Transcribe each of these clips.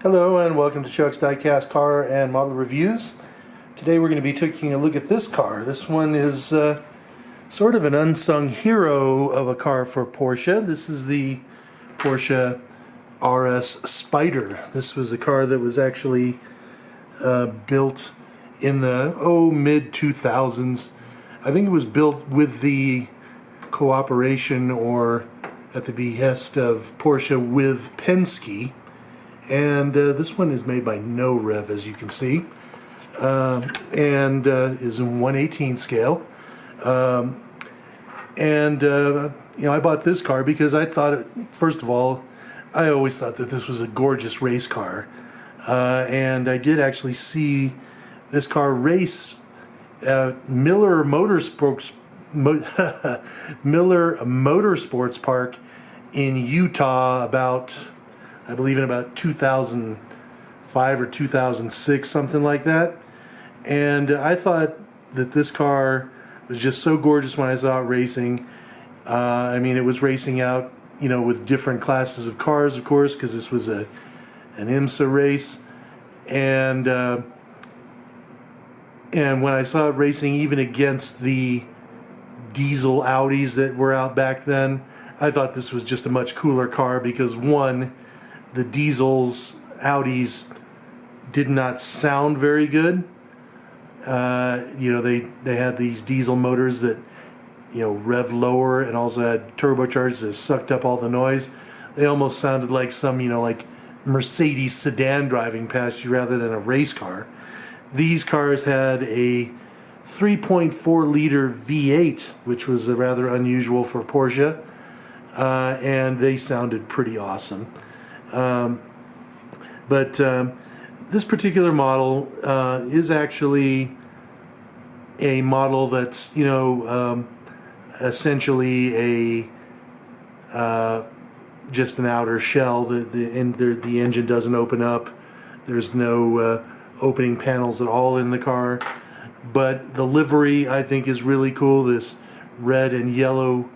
Hello and welcome to Chuck's Diecast car and model reviews. Today we're going to be taking a look at this car. This one is sort of an unsung hero of a car for Porsche. This is the Porsche RS Spyder. This was a car that was actually built in the mid-2000s. I think it was built with the cooperation or at the behest of Porsche with Penske. And this one is made by Norev, as you can see, and is in 1/18 scale. I bought this car because I thought, first of all, I always thought that this was a gorgeous race car, and I did actually see this car race Miller Motorsports Park in Utah I believe in about 2005 or 2006, something like that. And I thought that this car was just so gorgeous when I saw it racing. It was racing out, with different classes of cars, of course, because this was an IMSA race. And when I saw it racing even against the diesel Audis that were out back then, I thought this was just a much cooler car because, one, the diesels, Audis, did not sound very good. They had these diesel motors that, rev lower and also had turbochargers that sucked up all the noise. They almost sounded like some, like Mercedes sedan driving past you rather than a race car. These cars had a 3.4 liter V8, which was rather unusual for Porsche, and they sounded pretty awesome. This particular model is actually a model that's essentially just an outer shell. The engine doesn't open up. There's no opening panels at all in the car, but the livery I think is really cool. This red and yellow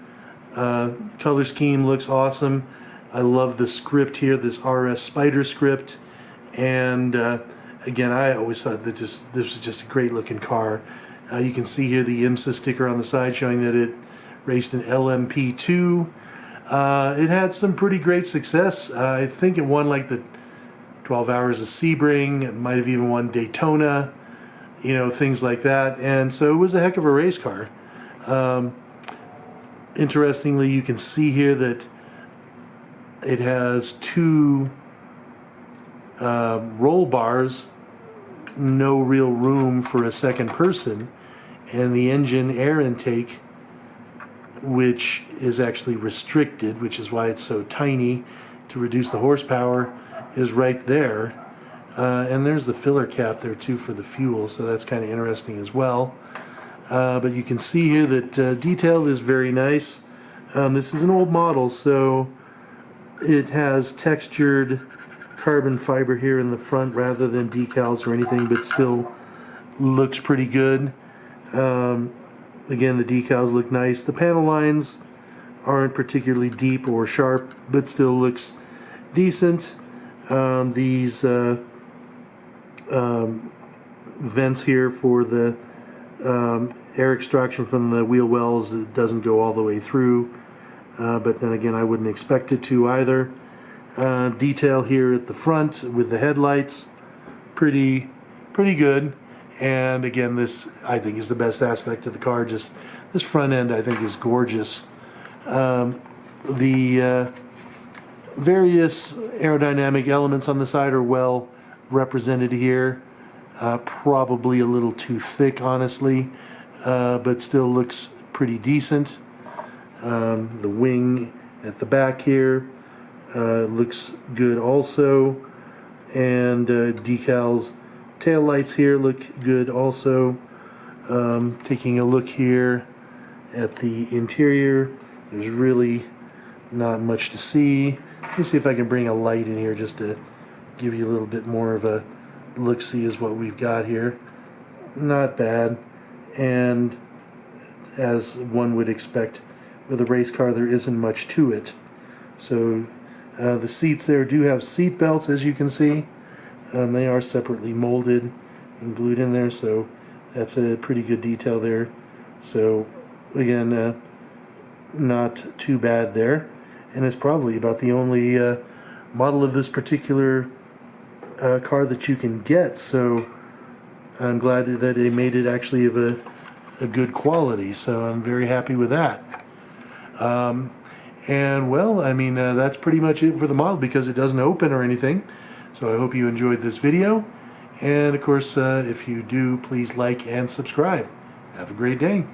color scheme looks awesome. I love the script here, this RS Spyder script, and again, I always thought that this was just a great looking car. You can see here the IMSA sticker on the side showing that it raced in LMP2. It had some pretty great success. I think it won like the 12 Hours of Sebring. It might have even won Daytona, things like that. And so it was a heck of a race car. Interestingly, you can see here that it has two roll bars, no real room for a second person, and the engine air intake, which is actually restricted, which is why it's so tiny to reduce the horsepower, is right there. And there's the filler cap there too for the fuel, so that's kind of interesting as well. But you can see here that detail is very nice. This is an old model, so it has textured carbon fiber here in the front rather than decals or anything, but still looks pretty good. Again, the decals look nice. The panel lines aren't particularly deep or sharp, but still looks decent. These vents here for the air extraction from the wheel wells, it doesn't go all the way through. But then again, I wouldn't expect it to either. Detail here at the front with the headlights, pretty good. And again, this I think is the best aspect of the car. Just this front end I think is gorgeous. The various aerodynamic elements on the side are well represented here. Probably a little too thick, honestly, but still looks pretty decent. The wing at the back here looks good also, and decals, tail lights here look good also. Taking a look here at the interior, there's really not much to see. Let me see if I can bring a light in here just to give you a little bit more of a look-see as what we've got here. Not bad, and as one would expect with a race car, there isn't much to it. So the seats there do have seat belts, as you can see. They are separately molded and glued in there, so that's a pretty good detail there. So again, not too bad there, and it's probably about the only model of this particular car that you can get. So I'm glad that they made it actually of a good quality. So I'm very happy with that. And well, I mean, that's pretty much it for the model because it doesn't open or anything. So I hope you enjoyed this video. And of course, if you do, please like and subscribe. Have a great day.